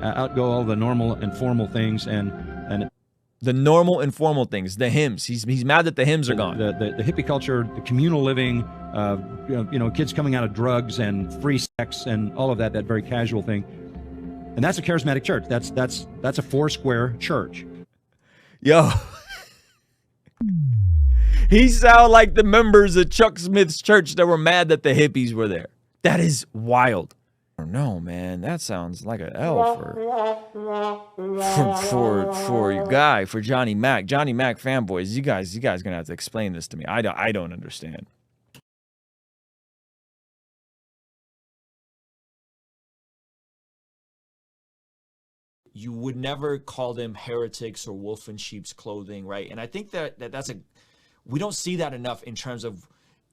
outgo all the normal and formal things and the normal and formal things, the hymns. He's mad that the hymns are gone. The hippie culture, the communal living, kids coming out of drugs and free sex and all of that very casual thing. And that's a charismatic church. That's a Foursquare church. Yo. He sound like the members of Chuck Smith's church that were mad that the hippies were there. That is wild. No, man, that sounds like an L for your guy, for Johnny Mac. Johnny Mac fanboys, you guys gonna have to explain this to me. I don't understand. You would never call them heretics or wolf in sheep's clothing, right? And I think that's we don't see that enough in terms of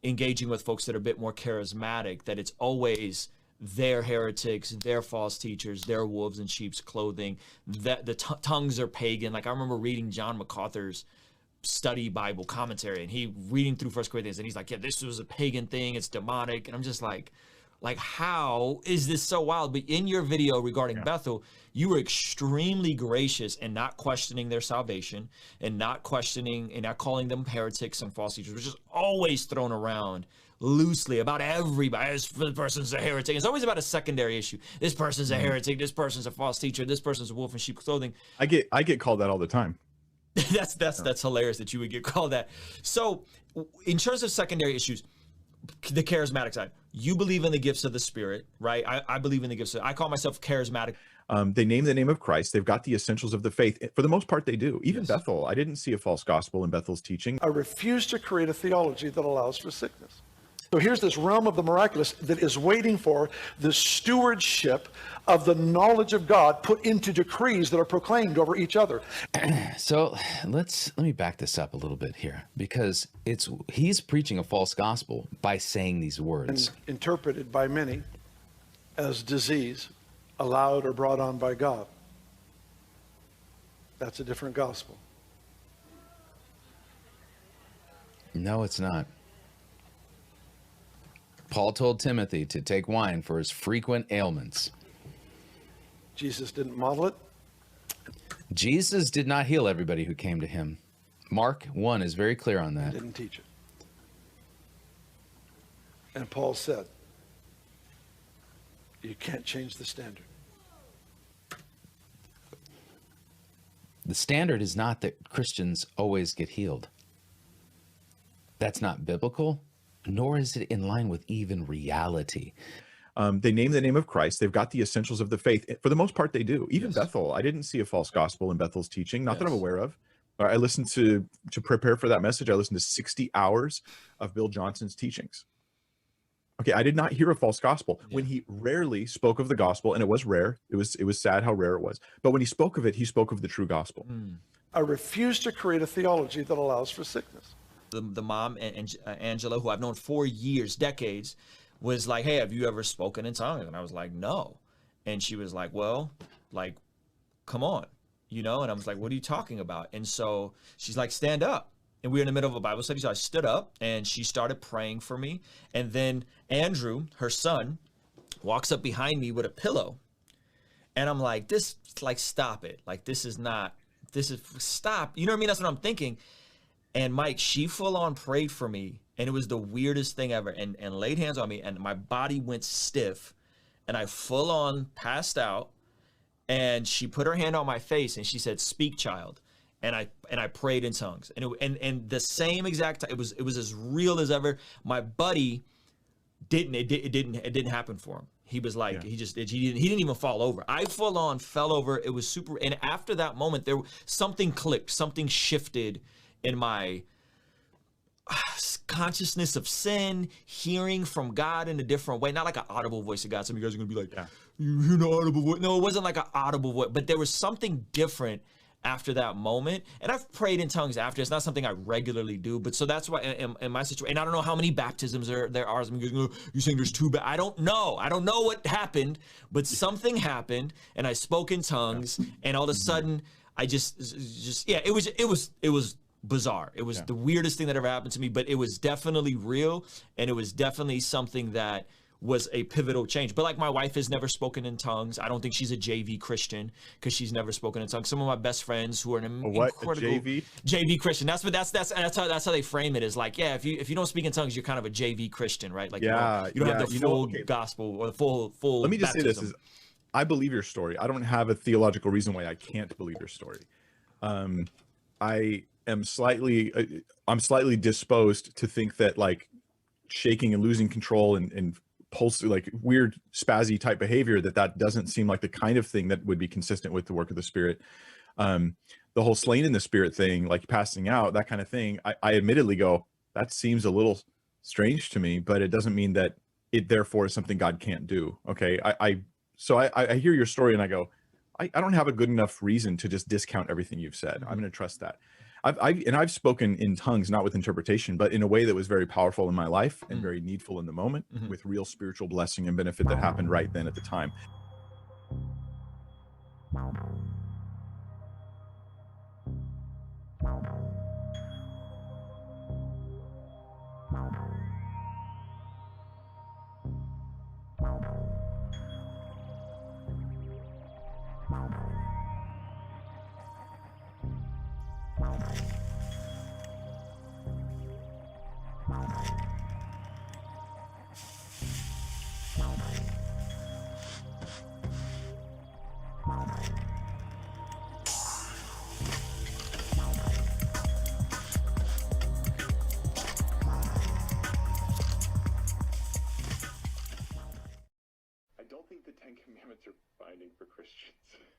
engaging with folks that are a bit more charismatic, that it's always they're heretics, they're false teachers, they're wolves in sheep's clothing, that the tongues are pagan. Like I remember reading John MacArthur's study Bible commentary, and he reading through 1 Corinthians, and he's like, yeah, this was a pagan thing, it's demonic. And I'm just like how is this so wild? But in your video regarding Bethel, you were extremely gracious in not questioning their salvation and not questioning and not calling them heretics and false teachers, which is always thrown around loosely about everybody. This person's a heretic. It's always about a secondary issue. This person's a heretic. This person's a false teacher. This person's a wolf in sheep's clothing. I get called that all the time. That's hilarious that you would get called that. So in terms of secondary issues, the charismatic side, you believe in the gifts of the Spirit, right? I believe in the gifts. I call myself charismatic. They name the name of Christ. They've got the essentials of the faith. For the most part, they do. Even Bethel, I didn't see a false gospel in Bethel's teaching. I refuse to create a theology that allows for sickness. So here's this realm of the miraculous that is waiting for the stewardship of the knowledge of God put into decrees that are proclaimed over each other. So let me back this up a little bit here, because he's preaching a false gospel by saying these words. And interpreted by many as disease, allowed or brought on by God. That's a different gospel. No, it's not. Paul told Timothy to take wine for his frequent ailments. Jesus didn't model it. Jesus did not heal everybody who came to him. Mark 1 is very clear on that. He didn't teach it. And Paul said, you can't change the standard. The standard is not that Christians always get healed. That's not biblical, nor is it in line with even reality. They name the name of Christ. They've got the essentials of the faith. For the most part, they do. Even Bethel, I didn't see a false gospel in Bethel's teaching, not that I'm aware of. I listened to prepare for that message. I listened to 60 hours of Bill Johnson's teachings. Okay, I did not hear a false gospel when he rarely spoke of the gospel, and it was rare. It was sad how rare it was. But when he spoke of it, he spoke of the true gospel. I refuse to create a theology that allows for sickness. The mom, Angela, who I've known for years, decades, was like, hey, have you ever spoken in tongues? And I was like, no. And she was like, well, like, come on, And I was like, what are you talking about? And so she's like, stand up. And we were in the middle of a Bible study. So I stood up and she started praying for me. And then Andrew, her son, walks up behind me with a pillow. And I'm like, stop it. Like, stop. You know what I mean? That's what I'm thinking. And Mike, she full on prayed for me, and it was the weirdest thing ever, and laid hands on me, and my body went stiff, and I full on passed out, and she put her hand on my face, and she said, speak, child. And I prayed in tongues, and the same exact time, it was as real as ever. My buddy it didn't happen for him. He was like, he didn't even fall over. I full on fell over. It was super. And after that moment, something clicked, something shifted in my consciousness of sin, hearing from God in a different way, not like an audible voice of God. Some of you guys are gonna be like, you hear no audible voice. No, it wasn't like an audible voice, but there was something different after that moment. And I've prayed in tongues after. It's not something I regularly do, but so that's why in my situation, and I don't know how many baptisms there are. Some of you guys go, you're saying there's two, but I don't know what happened, but something happened, and I spoke in tongues, and all of a sudden I it was bizarre. It was the weirdest thing that ever happened to me, but it was definitely real, and it was definitely something that was a pivotal change. But like my wife has never spoken in tongues. I don't think she's a JV Christian because she's never spoken in tongues. Some of my best friends who are an incredible JV Christian. That's how they frame it, is like, yeah, if you don't speak in tongues, you're kind of a JV Christian, right? Like you don't have the full gospel or the full. Let me just say this: I believe your story. I don't have a theological reason why I can't believe your story. I'm slightly disposed to think that like shaking and losing control and pulse, like weird spazzy type behavior, that doesn't seem like the kind of thing that would be consistent with the work of the Spirit. The whole slain in the Spirit thing, like passing out, that kind of thing, I admittedly go, that seems a little strange to me, but it doesn't mean that it therefore is something God can't do. Okay. So I hear your story and I go, I don't have a good enough reason to just discount everything you've said. I'm going to trust that. I've spoken in tongues, not with interpretation, but in a way that was very powerful in my life and very needful in the moment, with real spiritual blessing and benefit that happened right then at the time. I don't think the 10 Commandments are binding for Christians.